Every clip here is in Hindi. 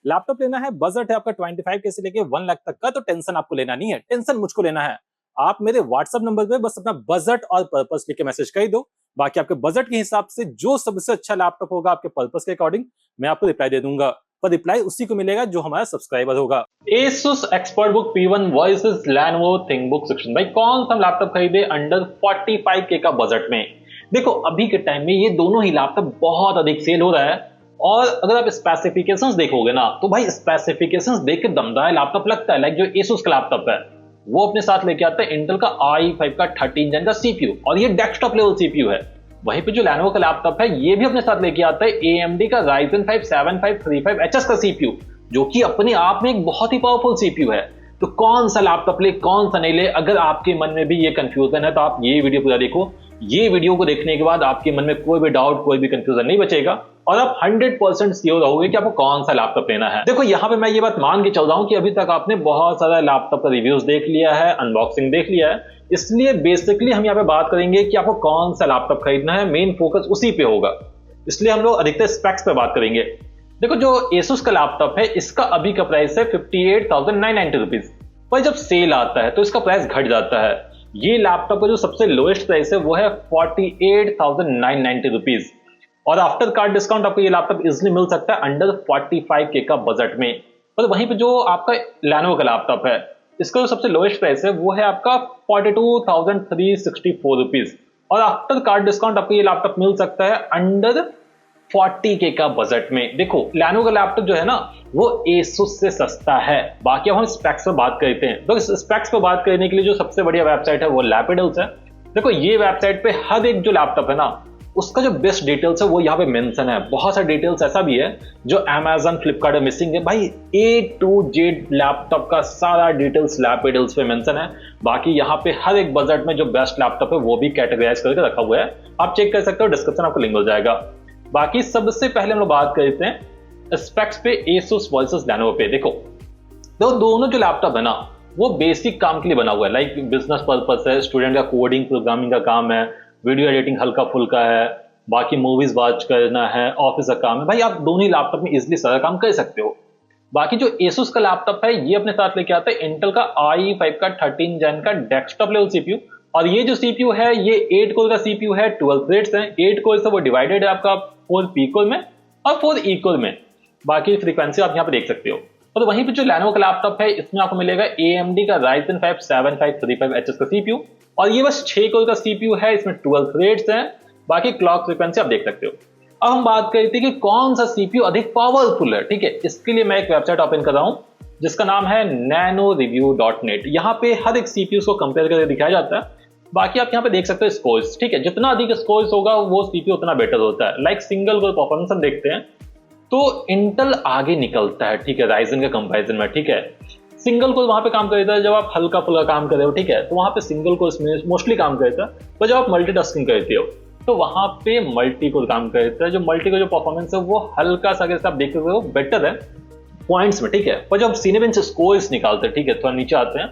लैपटॉप लेना है, बजट है आपका 25 के से लेके 1 लाख तक का, तो टेंशन आपको लेना नहीं है, टेंशन मुझको लेना है। आप मेरे व्हाट्सएप नंबर पे बस अपना बजट और पर्पस लिख के मैसेज कर दो। बाकी आपके बजट के हिसाब से जो सबसे अच्छा लैपटॉप होगा आपके पर्पस के अकॉर्डिंग, मैं आपको रिप्लाई दे दूंगा। पर रिप्लाई उसी को मिलेगा जो हमारा सब्सक्राइबर होगा। Asus ExpertBook P1 versus Lenovo ThinkBook 16। भाई कौन सा लैपटॉप खरीदे अंडर 45K का बजट में? देखो अभी के टाइम में ये दोनों ही लैपटॉप बहुत अधिक सेल हो रहा है, और अगर आप स्पेसिफिकेशंस देखोगे ना तो भाई स्पेसिफिकेशंस देख के दमदार लैपटॉप लगता है। लाइक जो Asus का लैपटॉप है वो अपने साथ लेके आता है इंटेल का i5 का 13 जेन का सीपीयू, और ये डेस्कटॉप लेवल सीपीयू है। वहीं पे जो Lenovo का लैपटॉप है ये भी अपने साथ लेके आता है AMD का Ryzen 5 7535HS का सीपीयू, जो कि अपने आप में एक बहुत ही पावरफुल सीपीयू है। तो कौन सा लैपटॉप ले कौन सा नहीं ले, अगर आपके मन में भी ये कंफ्यूजन है तो आप ये वीडियो पूरा देखो। ये वीडियो को देखने के बाद आपके मन में कोई भी डाउट कोई भी कंफ्यूजन नहीं बचेगा, और आप 100% श्योर रहोगे कि आपको कौन सा लैपटॉप लेना है। देखो यहाँ पे मैं ये बात मान के चल रहा हूँ कि अभी तक आपने बहुत सारा लैपटॉप का रिव्यूज देख लिया है, अनबॉक्सिंग देख लिया है, इसलिए बेसिकली हम यहाँ पे बात करेंगे कि आपको कौन सा लैपटॉप खरीदना है, मेन फोकस उसी पे होगा। इसलिए हम लोग अधिकतर स्पेक्स पे बात करेंगे। देखो जो Asus का लैपटॉप है इसका अभी का प्राइस है 58,990 रुपीज, पर जब सेल आता है तो इसका प्राइस घट जाता है। ये लैपटॉप का जो सबसे लोएस्ट प्राइस है वो है 48,990 रुपीज, और आफ्टर कार्ड डिस्काउंट आपको ये लैपटॉप इजिली मिल सकता है अंडर 45K का बजट में। पर वहीं पे जो आपका Lenovo का लैपटॉप है इसका जो सबसे लोएस्ट प्राइस है वो है आपका 42,364 रुपीज, और आफ्टर कार्ड डिस्काउंट आपको ये लैपटॉप मिल सकता है अंडर 40K का बजट में। देखो Lenovo का लैपटॉप जो है ना वो Asus से सस्ता है। बाकी अब हम स्पेक्स पर बात करते हैं, तो इस स्पेक्स पर बात करने के लिए जो सबसे बढ़िया वेबसाइट है वो Lapidals है। देखो ये वेबसाइट पे हर एक जो लैपटॉप है ना उसका जो बेस्ट डिटेल्स है वो यहाँ पे मेंशन है। बहुत सारे डिटेल्स ऐसा भी है जो Amazon फ्लिपकार्ट में मिसिंग है। भाई A to Z लैपटॉप का सारा डिटेल्स Lapidals पे मेंशन है। बाकी यहाँ पे हर एक बजट में जो बेस्ट लैपटॉप है वो भी कैटेगराइज करके रखा हुआ है, आप चेक कर सकते हो, डिस्क्रिप्शन आपको लिंक मिल जाएगा। बाकी सबसे पहले हम लोग बात करते हैं स्पेक्स पे Asus वर्सेस Lenovo पे। देखो दोनों जो लैपटॉप है ना वो बेसिक काम के लिए बना हुआ है, लाइक बिजनेस पर्पस है, स्टूडेंट का कोडिंग प्रोग्रामिंग का काम है, वीडियो एडिटिंग हल्का फुल्का है, बाकी मूवीज वॉच करना है, ऑफिस का काम है। भाई आप दोनों ही लैपटॉप में इजिली सारा काम कर सकते हो। बाकी जो Asus का लैपटॉप है ये अपने साथ लेके आता है इंटेल का i5 का 13 जेन का डेस्कटॉप लेवल सीपीयू, और ये जो सीपीयू है ये 8 कोर का सीपीयू है, 12 थ्रेड्स हैं। 8 कोर से वो डिवाइडेड है आपका 4 पी कोर में और 4 ई कोर में। बाकी फ्रीक्वेंसी आप यहाँ पे देख सकते हो। और वहीं पे जो Lenovo का लैपटॉप है इसमें आपको मिलेगा AMD का Ryzen 5 7535HS का सीपीयू, और ये बस 6 कोर का सीपीयू है, इसमें 12 थ्रेड्स हैं। बाकी क्लॉक फ्रीक्वेंसी आप देख सकते हो। अब हम बात करते हैं कि कौन सा सीपीयू अधिक पावरफुल है। ठीक है, इसके लिए मैं एक वेबसाइट ओपन कर रहा हूं जिसका नाम है nanoreview.net। यहाँ पे हर एक सीपीयू को कंपेयर करके दिखाया जाता है। बाकी आप यहाँ पे देख सकते हो स्कोर्स। ठीक है, जितना अधिक स्कोर्स होगा वो सीपीयू उतना बेटर होता है। लाइक सिंगल कोर परफॉर्मेंस हम देखते हैं तो इंटेल आगे निकलता है, ठीक है, राइजन के कंपैरिजन में। ठीक है, सिंगल कोर वहां पे काम करता है जब आप हल्का फुल्का काम कर रहे हो, ठीक है, तो वहां पे सिंगल कोर मोस्टली काम करता है। पर जब आप मल्टीटास्किंग करते हो तो वहां पे मल्टी कोर काम करता है। जो मल्टी कोर जो परफॉर्मेंस है वो हल्का सा अगर आप देख रहे हो बेटर है पॉइंट्स में। ठीक है, पर जब सिनेबेंच स्कोर्स निकालते हैं, ठीक है, थोड़ा नीचे आते हैं,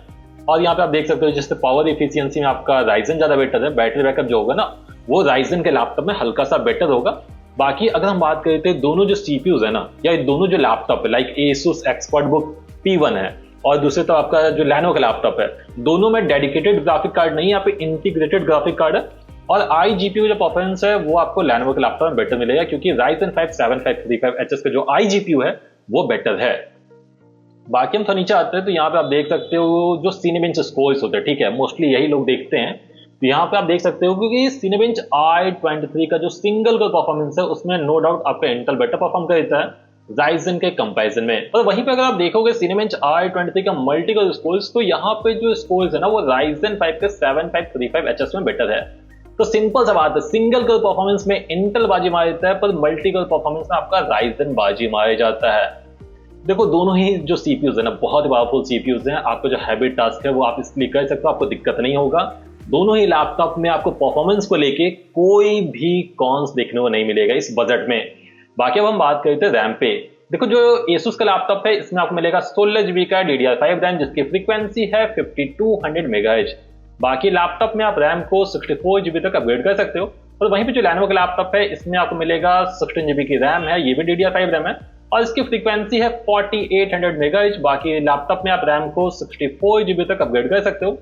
और यहाँ पे आप देख सकते हो जिससे पावर एफिशिएंसी में आपका राइजन ज्यादा बेटर है, बैटरी बैकअप जो होगा ना वो राइजन के लैपटॉप में हल्का सा बेटर होगा। बाकी अगर हम बात करते हैं दोनों जो सीपीयूज है ना, या दोनों जो लैपटॉप है लाइक Asus ExpertBook P1 है और दूसरे तो आपका जो Lenovo का लैपटॉप है, दोनों में डेडिकेटेड ग्राफिक कार्ड नहीं है, यहाँ पे इंटीग्रेटेड ग्राफिक कार्ड है। और iGPU जो परफॉर्मेंस है वो आपको Lenovo के लैपटॉप में बेटर मिलेगा, क्योंकि Ryzen 5 7535HS का जो iGPU है वो बेटर है। बाकी हम थोड़ा नीचे आते हैं तो यहाँ पे आप देख सकते हो जो Cinebench स्कोर्स होते हैं, ठीक है, मोस्टली यही लोग देखते हैं। तो यहाँ पे आप देख सकते हो क्योंकि Cinebench i23 का जो सिंगल कोर परफॉर्मेंस है उसमें नो डाउट आपका इंटेल बेटर परफॉर्म करता है Ryzen के कंपैरिजन में। और वहीं पे अगर आप देखोगे Cinebench i23 का मल्टी कोर स्कोर्स, तो यहाँ पे जो स्कोर्स है ना वो Ryzen 5 के 7535HS में बेटर है। तो सिंपल सा बात है, सिंगल कोर परफॉर्मेंस में इंटेल बाजी मार देता है, पर मल्टी कोर परफॉर्मेंस में आपका Ryzen बाजी मार जाता है। देखो दोनों ही जो सीपीयूज है ना बहुत पावरफुल सीपीयूज हैं। आपको जो हैबिट टास्क है वो आप इसलिए कर सकते हो, आपको दिक्कत नहीं होगा। दोनों ही लैपटॉप में आपको परफॉर्मेंस को लेके कोई भी कॉन्स देखने को नहीं मिलेगा इस बजट में। बाकी अब हम बात करते हैं रैम पे। देखो जो Asus का लैपटॉप है इसमें आपको मिलेगा 16GB का DDR5 रैम जिसकी फ्रीक्वेंसी है 5200 MHz। बाकी लैपटॉप में आप रैम को 64GB तक अपग्रेड कर सकते हो। और वहीं पे जो Lenovo का लैपटॉप है इसमें आपको मिलेगा 16GB की रैम है, ये भी DDR5 रैम है, और इसकी फ्रीक्वेंसी है 4800 मेगाहर्ट्ज। बाकी लैपटॉप में आप रैम को 64 GB तक अपग्रेड कर सकते हो।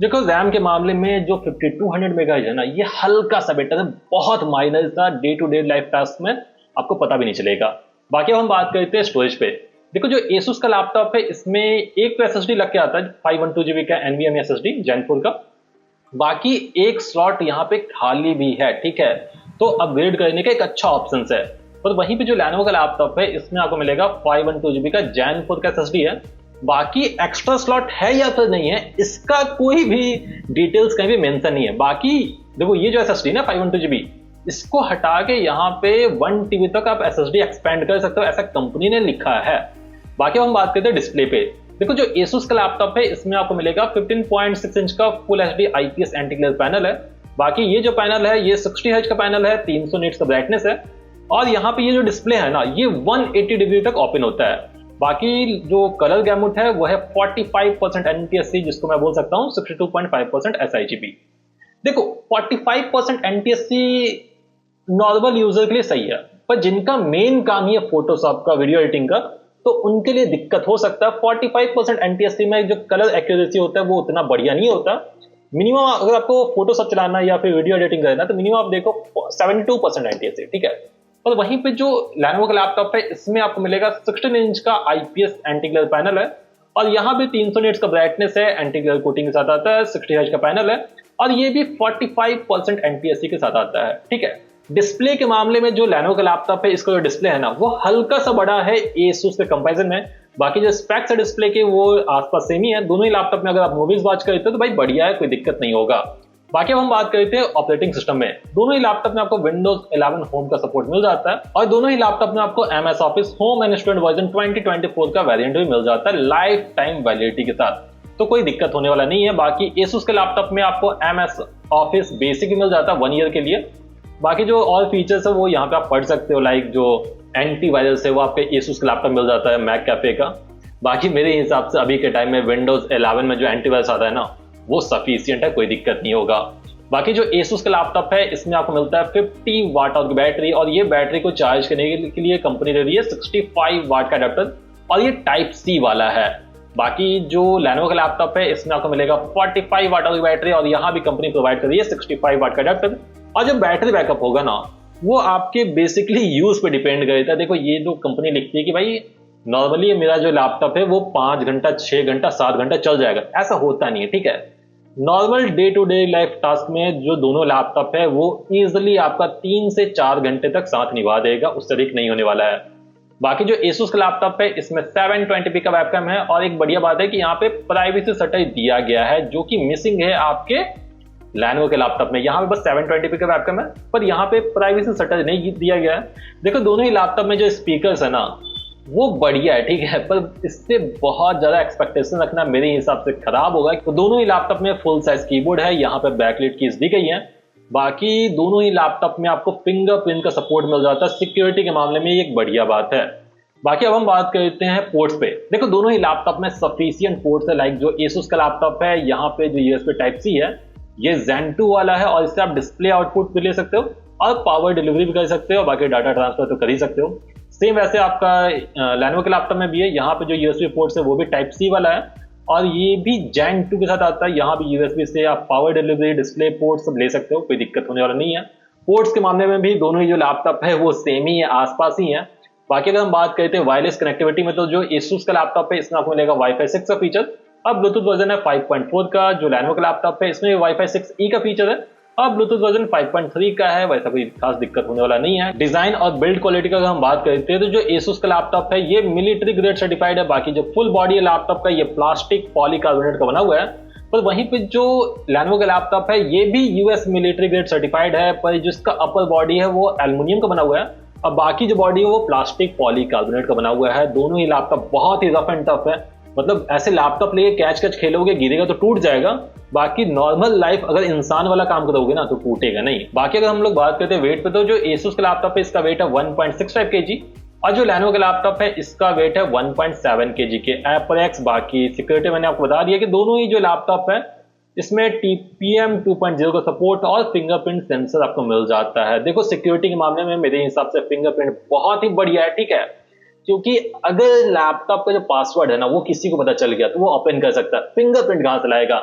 देखो रैम के मामले में जो 5200 मेगाहर्ट्ज है ना, ये हल्का सा बेटर है, बहुत माइनर सा, day to day life task में आपको पता भी नहीं चलेगा। बाकी अब हम बात करते हैं स्टोरेज पे। देखो जो Asus का लैपटॉप है इसमें एक तो SSD लग के आता है 512 GB का NVMe SSD Gen 4 का, बाकी एक स्लॉट यहाँ पे खाली भी है, ठीक है, तो अपग्रेड करने का एक अच्छा ऑप्शन है। और वहीं पे जो Lenovo का लैपटॉप है इसमें आपको मिलेगा 512 GB का Gen 4 का SSD है। बाकी एक्स्ट्रा स्लॉट है या फिर नहीं है इसका कोई भी डिटेल्स कहीं भी मेंशन नहीं है। बाकी देखो ये जो SSD ना 512 GB, इसको हटा के यहाँ पे 1 TB तक आप SSD एक्सपेंड कर सकते हो, ऐसा कंपनी ने लिखा है। बाकी हम बात करते हैं डिस्प्ले पे। देखो जो Asus का लैपटॉप है इसमें आपको मिलेगा 15.6 इंच का full HD IPS anti glare panel है। बाकी ये जो पैनल है ये 60 हर्ट्ज का पैनल है, 300 निट्स का ब्राइटनेस है, और यहाँ पे ये जो डिस्प्ले है ना ये 180 डिग्री तक ओपन होता है। बाकी जो कलर गैमुट है वो है 45% NTSC, जिसको मैं बोल सकता हूँ 62.5% SIGP। देखो 45% NTSC नॉर्मल यूजर के लिए सही है, पर जिनका मेन काम ही है फोटोशॉप का, वीडियो एडिटिंग का, तो उनके लिए दिक्कत हो सकता है। 45% NTSC में जो कलर एक्यूरेसी होता है वो उतना बढ़िया नहीं होता। मिनिमम अगर आपको फोटोशॉप चलाना है या फिर वीडियो एडिटिंग करना है तो मिनिमम आप देखो 72% NTSC, ठीक है। और वहीं पे जो Lenovo का लैपटॉप है इसमें आपको मिलेगा 16 इंच का IPS एंटी ग्लेयर पैनल है, और यहाँ भी 300 निट्स का ब्राइटनेस है, एंटी ग्लेयर कोटिंग के साथ आता है, 60 हर्ट्ज का पैनल है, और ये भी 45% NTSC के साथ आता है, ठीक है। डिस्प्ले के मामले में जो Lenovo का लैपटॉप है इसका जो डिस्प्ले है ना वो हल्का सा बड़ा है Asus के कंपैरिजन में। बाकी जो स्पेक्स है डिस्प्ले के वो आसपास सेम ही है। दोनों ही लैपटॉप में अगर आप मूवीज वॉच करते हो तो भाई बढ़िया है, कोई दिक्कत नहीं होगा। बाकी अब हम बात करते हैं ऑपरेटिंग सिस्टम में। दोनों ही लैपटॉप में आपको Windows 11 होम का सपोर्ट मिल जाता है, और दोनों ही लैपटॉप में आपको MS office home and student version 2024 का वेरिएंट भी मिल जाता है लाइफ टाइम वैलिडिटी के साथ, तो कोई दिक्कत होने वाला नहीं है। बाकी Asus के लैपटॉप में आपको MS ऑफिस बेसिक भी मिल जाता है 1 ईयर के लिए। बाकी जो और फीचर्स है वो यहाँ पे आप पढ़ सकते हो, लाइक जो एंटीवायरस है वो आपके Asus के लैपटॉप मिल जाता है McAfee का। बाकी मेरे हिसाब से अभी के टाइम में Windows 11 में जो एंटीवायरस आता है ना वो सफिशिएंट है, कोई दिक्कत नहीं होगा। बाकी जो Asus का लैपटॉप है इसमें आपको मिलता है 50 वाट की बैटरी, और ये बैटरी को चार्ज करने के लिए कंपनी दे रही है 65 वाट का अडेप्टर, और ये टाइप C वाला है। बाकी जो Lenovo का लैपटॉप है इसमें आपको मिलेगा 45 वाट की बैटरी, और यहाँ भी कंपनी प्रोवाइड कर रही है 65 वाट का अडेप्टर। और जो बैटरी बैकअप होगा ना वो आपके बेसिकली यूज पे डिपेंड करता है। देखो ये जो कंपनी लिखती है कि भाई नॉर्मली मेरा जो लैपटॉप है वो 5 घंटा 6 घंटा 7 घंटा चल जाएगा, ऐसा होता नहीं है, ठीक है। Normal day to day life task में जो दोनों लैपटॉप है वो इजिली आपका 3 से 4 घंटे तक साथ निभा देगा, उससे अधिक नहीं होने वाला है। बाकी जो Asus का लैपटॉप है इसमें 720p का वेबकैम है, और एक बढ़िया बात है कि यहाँ पे प्राइवेसी शटर दिया गया है जो कि मिसिंग है आपके Lenovo के लैपटॉप में। यहाँ पे बस 720p का वेबकैम है, पर यहाँ पे प्राइवेसी शटर नहीं दिया गया है। देखो दोनों ही लैपटॉप में जो स्पीकर्स है ना वो बढ़िया है, ठीक है, पर इससे बहुत ज्यादा एक्सपेक्टेशन रखना मेरे हिसाब से खराब होगा। तो दोनों ही लैपटॉप में फुल साइज कीबोर्ड है, यहाँ पे बैकलाइट कीज दी गई है। बाकी दोनों ही लैपटॉप में आपको फिंगरप्रिंट का सपोर्ट मिल जाता है, सिक्योरिटी के मामले में ये एक बढ़िया बात है। बाकी अब हम बात करते हैं पोर्ट्स पे। देखो दोनों ही लैपटॉप में सफिशिएंट पोर्ट्स है, लाइक जो Asus का लैपटॉप है यहाँ पे जो USB Type-C है ये Zen 2 वाला है, और इससे आप डिस्प्ले आउटपुट भी ले सकते हो और पावर डिलीवरी भी कर सकते हो, बाकी डाटा ट्रांसफर तो कर ही सकते हो। सेम वैसे आपका Lenovo के लैपटॉप में भी है, यहाँ पे जो USB पोर्ट्स है वो भी Type-C वाला है, और ये भी Gen 2 के साथ आता है। यहाँ भी USB से आप पावर डिलीवरी, डिस्प्ले पोर्ट सब ले सकते हो, कोई दिक्कत होने वाला नहीं है। पोर्ट्स के मामले में भी दोनों ही जो लैपटॉप है वो सेम ही है, आसपास ही है। बाकी अगर हम बात करते हैं वायरलेस कनेक्टिविटी में, तो जो Asus का लैपटॉप है इसमें आपको मिलेगा Wi-Fi 6 का फीचर। अब ब्लूटूथ वर्जन है 5.4 का। जो Lenovo का लैपटॉप है इसमें Wi-Fi 6E का फीचर है, अब ब्लूटूथ वर्जन 5.3 का है, वैसा कोई खास दिक्कत होने वाला नहीं है। डिजाइन और बिल्ड क्वालिटी का अगर हम बात करते हैं तो जो Asus का लैपटॉप है ये मिलिट्री ग्रेड सर्टिफाइड है। बाकी जो फुल बॉडी है लैपटॉप का ये प्लास्टिक पॉलीकार्बोनेट का बना हुआ है, पर वहीं पे जो Lenovo का लैपटॉप है ये भी US मिलिट्री ग्रेड सर्टिफाइड है, पर जिसका अपर बॉडी है वो एल्युमिनियम का बना हुआ है, और बाकी जो बॉडी है वो प्लास्टिक पॉलीकार्बोनेट का बना हुआ है। दोनों ही लैपटॉप बहुत ही रफ एंड टफ है, मतलब ऐसे लैपटॉप लेके कैच खेलोगे, गिरेगा तो टूट जाएगा। बाकी नॉर्मल लाइफ अगर इंसान वाला काम करोगे ना तो टूटेगा नहीं। बाकी अगर हम लोग बात करते हैं वेट पे, तो जो Asus का लैपटॉप है इसका वेट है 1.65 kg, और जो Lenovo का लैपटॉप है इसका वेट है 1.7 kg के एप्रैक्स। बाकी सिक्योरिटी मैंने आपको बता दिया कि दोनों ही जो लैपटॉप है इसमें TPM 2.0 का सपोर्ट और फिंगरप्रिंट सेंसर आपको मिल जाता है। देखो सिक्योरिटी के मामले में मेरे हिसाब से फिंगरप्रिंट बहुत ही बढ़िया है, ठीक है। क्योंकि अगर लैपटॉप का जो पासवर्ड है ना वो किसी को पता चल गया तो वो ओपन कर सकता है, फिंगरप्रिंट कहां से लाएगा।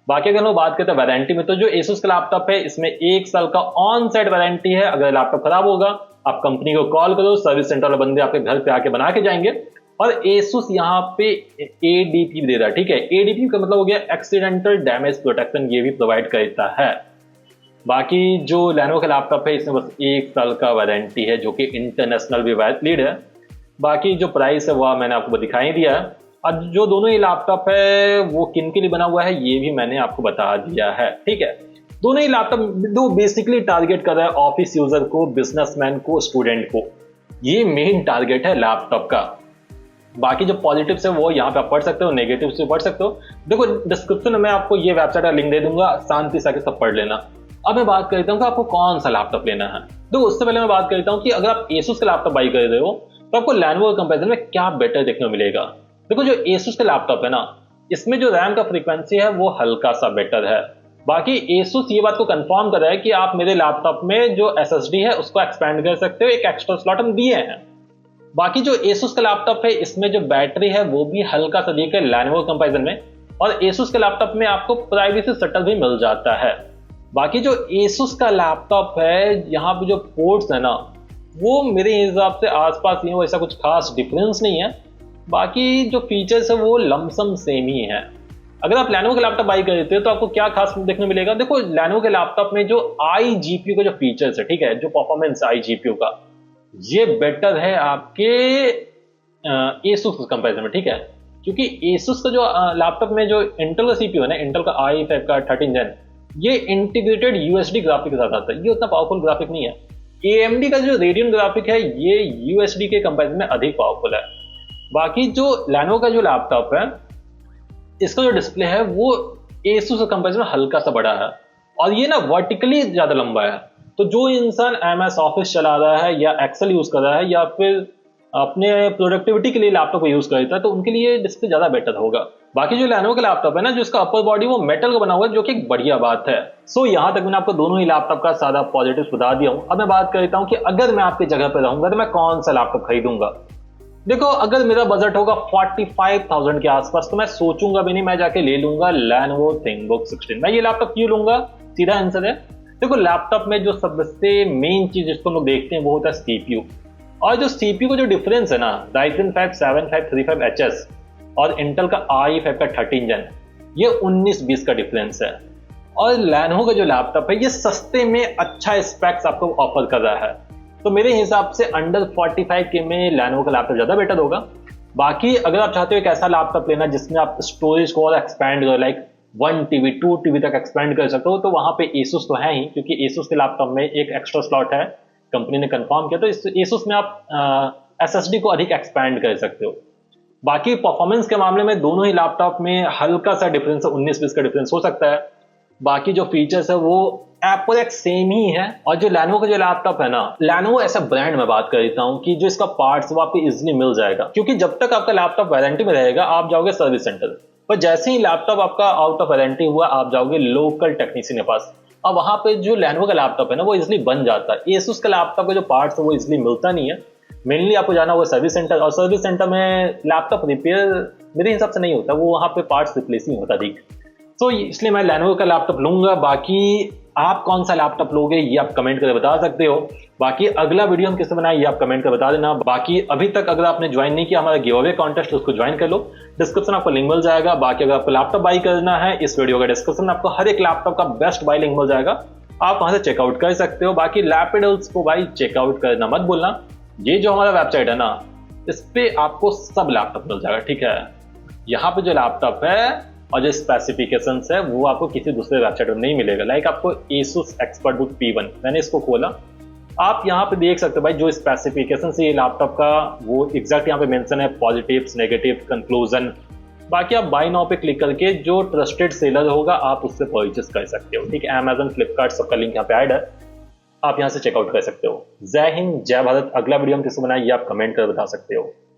बाकी अगर हम बात करते हैं वारंटी में, तो जो Asus का लैपटॉप है इसमें 1 साल का ऑन साइट वारंटी है। अगर लैपटॉप खराब होगा आप कंपनी को कॉल करो, सर्विस सेंटर वाले बंदे आपके घर पे आके बना के जाएंगे। और Asus यहाँ पे ADP दे रहा है, ठीक है। ADP का मतलब हो गया एक्सीडेंटल डैमेज प्रोटेक्शन, ये भी प्रोवाइड करता है। बाकी जो Lenovo का लैपटॉप है इसमें बस 1 साल का वारंटी है, जो कि इंटरनेशनल भी वैलिड है। बाकी जो प्राइस है वह मैंने आपको दिखाई दिया है। और जो दोनों ही लैपटॉप है वो किन के लिए बना हुआ है ये भी मैंने आपको बता दिया है, ठीक है। दोनों ही लैपटॉप दो बेसिकली टारगेट कर रहा है ऑफिस यूजर को, बिजनेसमैन को, स्टूडेंट को। ये मेन टारगेट है लैपटॉप का। बाकी जो पॉजिटिव्स है वो यहाँ पे आप पढ़ सकते हो, नेगेटिव्स भी पढ़ सकते हो। देखो डिस्क्रिप्शन में मैं आपको ये वेबसाइट का लिंक दे दूंगा, शांति से आके सब पढ़ लेना। अब मैं बात करता हूँ कि आपको कौन सा लैपटॉप लेना है। तो उससे पहले मैं बात करता हूँ कि अगर आप Asus का लैपटॉप बाई कर रहे हो तो आपको Lenovo के कंपैरिजन में क्या बेटर देखने को मिलेगा। देखो जो Asus का लैपटॉप है ना, इसमें जो रैम का फ्रीक्वेंसी है वो हल्का सा बेटर है। बाकी Asus ये बात को कंफर्म कर रहा है कि आप मेरे लैपटॉप में जो SSD है उसको एक्सपेंड कर सकते हो, एक एक्स्ट्रा स्लॉट हम दिए हैं। बाकी जो Asus का लैपटॉप है इसमें जो बैटरी है वो भी हल्का सा वीक है Lenovo कंपैरिजन में। और Asus के लैपटॉप में आपको प्राइवेसी सेटअप भी मिल जाता है। बाकी जो Asus का लैपटॉप है यहाँ पे जो पोर्ट्स है ना वो मेरे हिसाब से आसपास ही है, वैसा कुछ खास डिफरेंस नहीं है। बाकी जो फीचर्स है वो लमसम सेम ही है। अगर आप Lenovo का लैपटॉप बाई करते हो तो आपको क्या खास देखने मिलेगा। देखो Lenovo के लैपटॉप में जो iGPU का जो फीचर्स है, ठीक है, जो परफॉर्मेंस iGPU का ये बेटर है आपके Asus के कंपैरिजन में, ठीक है। क्योंकि Asus का जो लैपटॉप में जो इंटेल का CPU है ना, इंटेल का i5 का 13 जेन, ये इंटीग्रेटेड USD ग्राफिक के साथ आता है। ये उतना पावरफुल ग्राफिक नहीं है। AMD का जो रेडियन ग्राफिक है ये USD के कंपैरिजन में अधिक पावरफुल है। बाकी जो Lenovo का जो लैपटॉप है इसका जो डिस्प्ले है वो Asus के कंपैरिजन में हल्का सा बड़ा है और ये ना वर्टिकली ज्यादा लंबा है। तो जो इंसान MS ऑफिस चला रहा है या एक्सेल यूज कर रहा है या फिर अपने प्रोडक्टिविटी के लिए लैपटॉप को यूज करता है तो उनके लिए डिस्प्ले ज्यादा बेटर होगा। बाकी जो Lenovo का लैपटॉप है ना, जो इसका अपर बॉडी वो मेटल का बना हुआ है, जो कि एक बढ़िया बात है। सो यहाँ तक मैंने आपको दोनों ही लैपटॉप का सारा पॉजिटिव बता दिया हूँ। अब मैं बात करता हूँ कि अगर मैं आपकी जगह पर रहूंगा तो मैं कौन सा लैपटॉप खरीदूंगा। देखो अगर मेरा बजट होगा 45,000 के आसपास तो मैं सोचूंगा भी नहीं, मैं जाके ले लूंगा Lenovo ThinkBook 16। मैं ये लैपटॉप क्यों लूंगा, सीधा आंसर है। देखो लैपटॉप में जो सबसे मेन चीज जिसको हम लोग देखते हैं वो होता है CPU। और जो CPU का जो डिफरेंस है ना, Ryzen 5 7535HS और इंटेल का i5 का 13 जेन, ये 19-20 का डिफरेंस है। और Lenovo का जो लैपटॉप है ये सस्ते में अच्छा स्पेक्स आपको ऑफर कर रहा है। तो मेरे हिसाब से अंडर 45K में Lenovo का लैपटॉप ज्यादा बेटर होगा। बाकी अगर आप चाहते हो एक ऐसा लैपटॉप लेना जिसमें आप स्टोरेज को और एक्सपैंड करो, लाइक 1 TB 2 TB तक एक्सपेंड कर सकते हो, तो वहां पे Asus तो है ही, क्योंकि Asus के लैपटॉप में एक एक्स्ट्रा स्लॉट है, कंपनी ने कंफर्म किया। तो इस Asus में आप SSD को अधिक एक्सपैंड कर सकते हो। बाकी परफॉर्मेंस के मामले में दोनों ही लैपटॉप में हल्का सा डिफरेंस है, 19-20 का डिफरेंस हो सकता है। बाकी जो फीचर्स है वो एप्पल सेम ही है। और जो Lenovo का जो लैपटॉप है ना, Lenovo ऐसा ब्रांड में बात करता हूँ कि जो इसका पार्ट्स वो आपको इजीली मिल जाएगा, क्योंकि जब तक आपका लैपटॉप वारंटी में रहेगा आप जाओगे सर्विस सेंटर, पर जैसे ही लैपटॉप आपका आउट ऑफ वारंटी हुआ आप जाओगे लोकल टेक्नीशियन के पास। अब वहां पे जो Lenovo का लैपटॉप है ना वो इजीली बन जाता है। Asus का लैपटॉप का जो पार्ट्स है वो इजीली मिलता नहीं है। मेनली आपको जाना होगा सर्विस सेंटर, और सर्विस सेंटर में लैपटॉप रिपेयर मेरे हिसाब से नहीं होता, वो वहां पे पार्ट्स रिप्लेस नहीं होता अधिक। तो इसलिए मैं Lenovo का लैपटॉप लूंगा। बाकी आप कौन सा लैपटॉप लोगे ये आप कमेंट करके बता सकते हो। बाकी अगला वीडियो हम किससे बनाए ये आप कमेंट कर बता देना। बाकी अभी तक अगर आपने ज्वाइन नहीं किया हमारा गिव अवे कॉन्टेस्ट तो उसको ज्वाइन कर लो, डिस्क्रिप्शन आपको लिंक मिल जाएगा। बाकी अगर आपको लैपटॉप बाई करना है, इस वीडियो का डिस्क्रिप्शन में आपको हर एक लैपटॉप का बेस्ट बाई लिंक मिल जाएगा, आप वहां से चेकआउट कर सकते हो। बाकी लैपिडल्स को भाई चेकआउट करना मत भूलना, ये जो हमारा वेबसाइट है ना इस पे आपको सब लैपटॉप मिल जाएगा, ठीक है। यहाँ पे जो लैपटॉप है और जो स्पेसिफिकेशंस है वो आपको किसी दूसरे वेबसाइट में नहीं मिलेगा। लाइक आपको Asus ExpertBook P1, मैंने इसको खोला, आप यहाँ पे देख सकते हो भाई जो स्पेसिफिकेशन है ये लैपटॉप का वो एग्जैक्ट यहाँ पे मेंशन है, पॉजिटिव्स, नेगेटिव, कंक्लूजन। बाकी आप बाय नाउ पे क्लिक करके जो ट्रस्टेड सेलर होगा आप उससे परचेस कर सकते हो, ठीक है। Amazon, फ्लिपकार्ट सबका लिंक यहाँ पे ऐड है, आप यहाँ से चेकआउट कर सकते हो। जय हिंद, जय भारत। अगला वीडियो हम किसको बनाए ये आप कमेंट कर बता सकते हो।